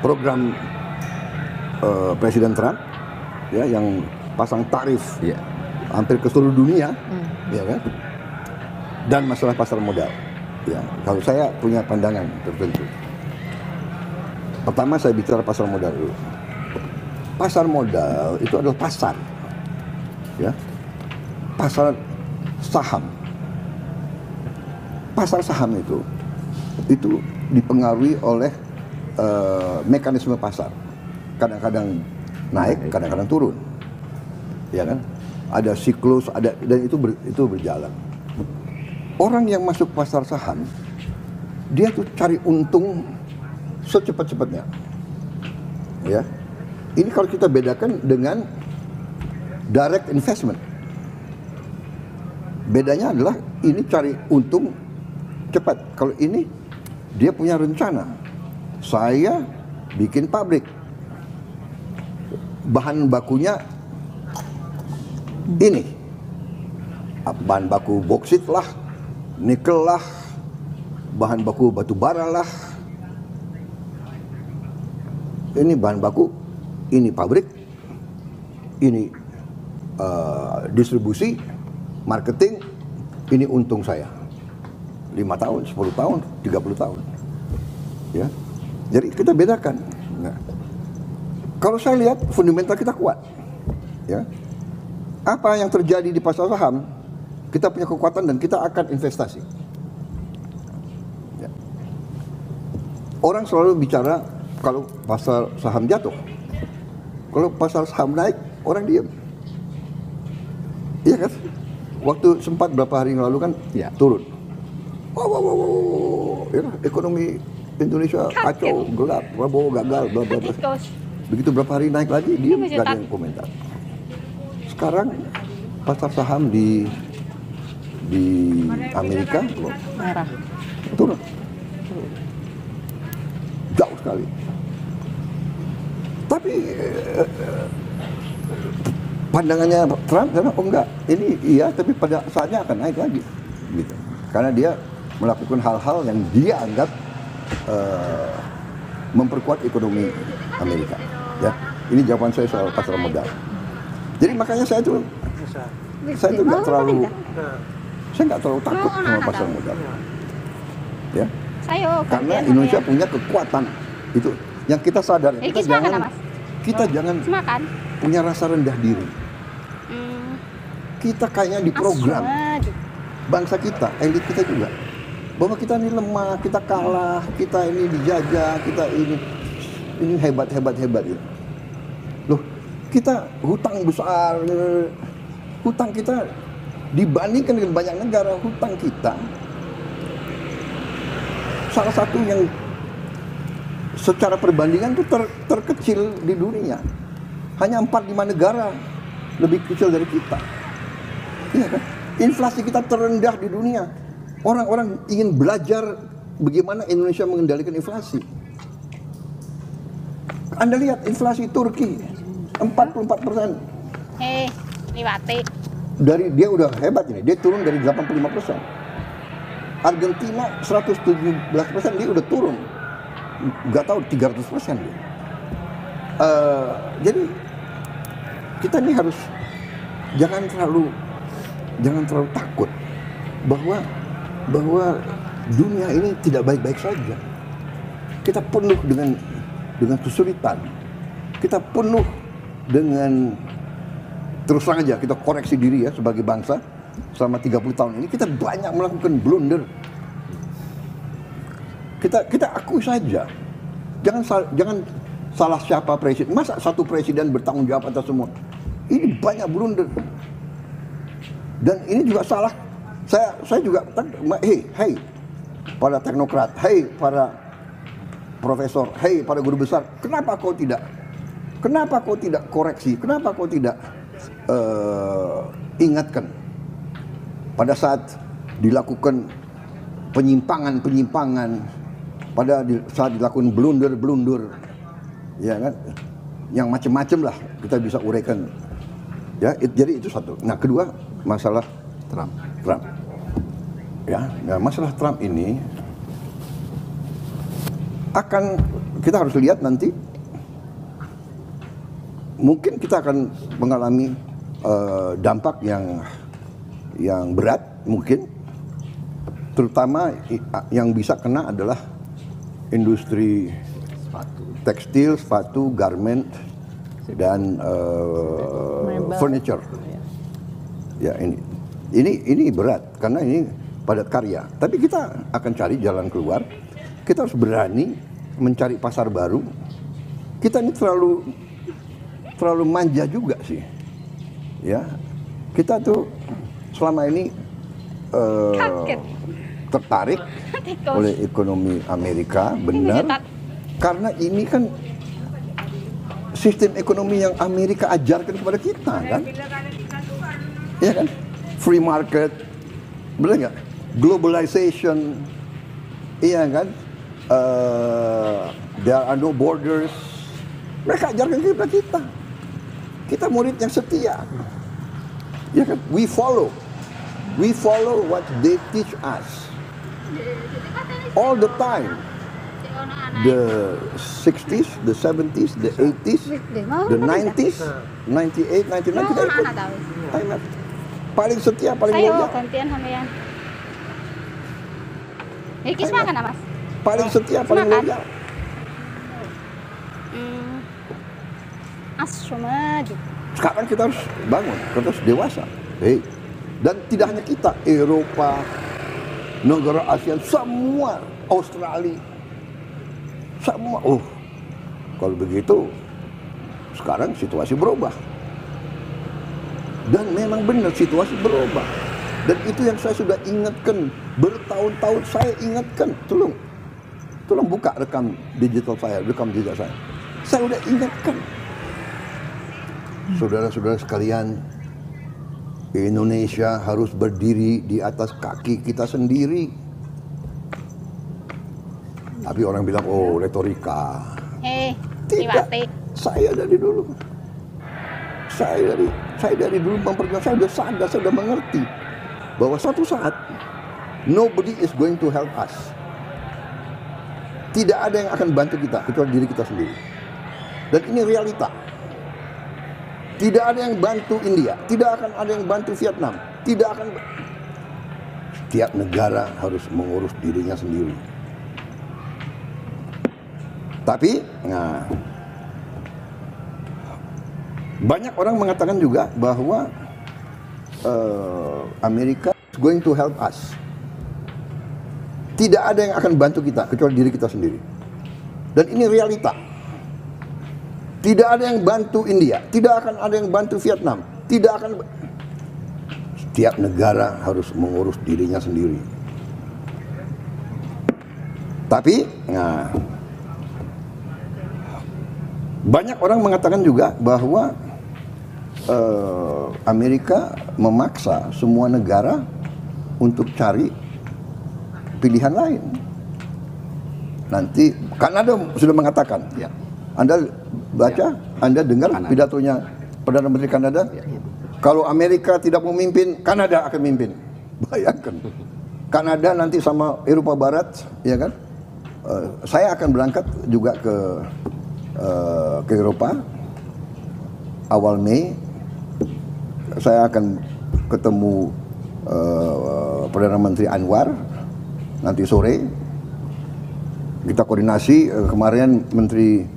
program Presiden Trump, ya, yang pasang tarif hampir ke seluruh dunia, ya kan? Dan masalah pasar modal. Ya, kalau saya punya pandangan tertentu. Pertama saya bicara pasar modal dulu. Pasar modal itu adalah pasar, ya, pasar saham. Pasar saham itu dipengaruhi oleh mekanisme pasar. Kadang-kadang naik, kadang-kadang turun, ya kan? Ada siklus, dan itu berjalan. Orang yang masuk pasar saham, dia tuh cari untung secepat-cepatnya, ya. Ini kalau kita bedakan dengan direct investment. Bedanya adalah ini cari untung cepat. Kalau ini dia punya rencana. Saya bikin pabrik. Bahan bakunya ini. Bahan baku boksit lah, nikel lah, bahan baku batu bara lah. Ini bahan baku, ini pabrik, ini distribusi, marketing, ini untung saya 5 tahun, 10 tahun, 30 tahun, ya. Jadi kita bedakan. Nah, kalau saya lihat fundamental kita kuat, ya. Apa yang terjadi di pasar saham, kita punya kekuatan dan kita akan investasi, ya. Orang selalu bicara kalau pasar saham jatuh, kalau pasar saham naik, orang diam. Iya kan? Waktu sempat berapa hari yang lalu kan turun. Wow, ya, ekonomi Indonesia kacau, gelap, Prabowo gagal, bla bla bla. Begitu berapa hari naik lagi, diam, nggak ada yang komentar. Sekarang pasar saham di Amerika turun, jauh sekali. Tapi pandangannya Trump karena enggak, ini iya, tapi pada saatnya akan naik lagi, gitu. Karena dia melakukan hal-hal yang dia anggap memperkuat ekonomi Amerika, ya. Ini jawaban saya soal pasar modal. Jadi makanya saya tuh nggak terlalu takut sama pasar modal, ya. Karena Indonesia punya kekuatan itu yang kita sadar. Kita jangan punya rasa rendah diri. Kita kayaknya diprogram bangsa kita, elit kita juga, bahwa kita ini lemah, kita kalah, kita ini dijajah, kita ini hebat gitu. Loh, kita hutang besar, hutang kita dibandingkan dengan banyak negara, hutang kita salah satu yang secara perbandingan itu terkecil di dunia. Hanya 4-5 negara lebih kecil dari kita. Iya kan? Inflasi kita terendah di dunia. Orang-orang ingin belajar bagaimana Indonesia mengendalikan inflasi. Anda lihat inflasi Turki 44%. Liwati. Dia udah hebat ini, dia turun dari 85%. Argentina 117%, dia udah turun. Nggak tahu 300% dia. Jadi kita ini harus jangan terlalu takut bahwa dunia ini tidak baik-baik saja. Kita penuh dengan kesulitan. Kita penuh dengan, terus terang aja kita koreksi diri ya sebagai bangsa. Selama 30 tahun ini kita banyak melakukan blunder. Kita akui saja. Jangan salah siapa presiden. Masa satu presiden bertanggung jawab atas semua? Ini banyak blunder. Dan ini juga salah. Saya juga, hey, para teknokrat, hey, para profesor, hey, para guru besar, kenapa kau tidak koreksi? Kenapa kau tidak ingatkan pada saat dilakukan penyimpangan, pada saat dilakukan blunder, ya kan? Yang macam-macam lah kita bisa uraikan. Ya, jadi itu satu. Nah, kedua, masalah Trump. Ya, nah, masalah Trump ini akan kita harus lihat nanti, mungkin kita akan mengalami dampak yang berat mungkin, terutama yang bisa kena adalah industri tekstil, sepatu, garment, dan furniture. Ya, ini berat karena ini padat karya. Tapi kita akan cari jalan keluar. Kita harus berani mencari pasar baru. Kita ini terlalu manja juga sih. Ya, kita tuh selama ini tertarik oleh ekonomi Amerika, benar. Karena ini kan sistem ekonomi yang Amerika ajarkan kepada kita, kan? Iya kan? Free market, benar nggak? Globalization, iya kan? There are no borders. Mereka ajarkan kepada kita. Kita murid yang setia, ya kan? We follow what they teach us all the time. The 60s, the 70s, the 80s, the 90s, 98, 99, paling setia, paling loyal. Gantian sama yang. Kis makan Mas? Paling setia, paling loyal. Maju. Sekarang kita harus bangun, kita harus dewasa. Dan tidak hanya kita, Eropa, negara ASEAN, semua, Australia, semua. Kalau begitu, sekarang situasi berubah. Dan memang benar situasi berubah. Dan itu yang saya sudah ingatkan bertahun-tahun. Saya ingatkan, tolong buka rekam digital saya. Saya sudah ingatkan. Saudara-saudara sekalian, Indonesia harus berdiri di atas kaki kita sendiri. Tapi orang bilang, retorika. Tidak. Saya dari dulu memperjuangkan, saya sudah sadar, saya sudah mengerti bahwa suatu saat nobody is going to help us. Tidak ada yang akan bantu kita kecuali diri kita sendiri. Dan ini realita. Tidak ada yang bantu India, tidak akan ada yang bantu Vietnam, tidak akan. Setiap negara harus mengurus dirinya sendiri. Tapi, banyak orang mengatakan juga bahwa Amerika is going to help us. Tidak ada yang akan bantu kita kecuali diri kita sendiri. Dan ini realita. Tidak ada yang bantu India, tidak akan ada yang bantu Vietnam, tidak akan. Setiap negara harus mengurus dirinya sendiri. Tapi, banyak orang mengatakan juga bahwa Amerika memaksa semua negara untuk cari pilihan lain. Nanti Kanada sudah mengatakan, ya. Anda baca, Anda dengar pidatonya Perdana Menteri Kanada. Kalau Amerika tidak memimpin, Kanada akan memimpin. Bayangkan, Kanada nanti sama Eropa Barat, ya kan? Saya akan berangkat juga ke Eropa awal Mei. Saya akan ketemu Perdana Menteri Anwar nanti sore. Kita koordinasi. Kemarin Menteri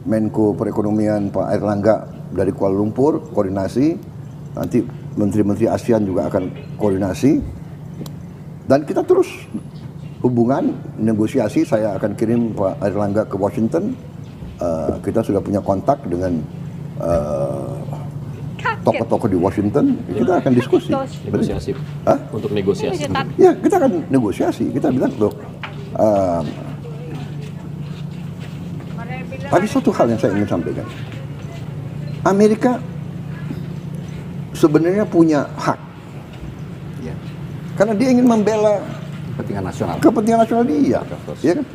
Menko Perekonomian Pak Airlangga dari Kuala Lumpur koordinasi. Nanti menteri-menteri ASEAN juga akan koordinasi. Dan kita terus hubungan, negosiasi. Saya akan kirim Pak Airlangga ke Washington. Kita sudah punya kontak dengan tokoh-tokoh di Washington. Kita akan diskusi. Negosiasi. Untuk negosiasi. Ya, kita akan negosiasi. Kita bilang, loh, tapi satu hal yang saya ingin sampaikan, Amerika sebenarnya punya hak, ya. Karena dia ingin membela kepentingan nasional dia, ya kan?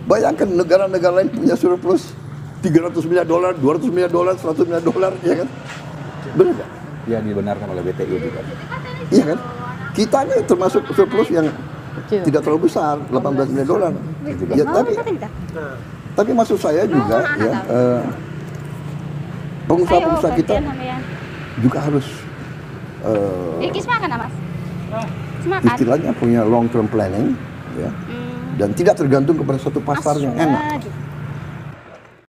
Bayangkan negara-negara lain punya surplus $300 miliar, $200 miliar, $100 miliar, ya kan? Benar nggak? Ya, dibenarkan oleh BTI juga. Iya kan? Kita ini termasuk surplus yang tidak terlalu besar, $18 miliar. Ya, Tapi maksud saya juga ya pengusaha-pengusaha kita juga harus Kis makan Mas? Makan. istilahnya punya long term planning ya, dan tidak tergantung kepada satu pasar yang enak.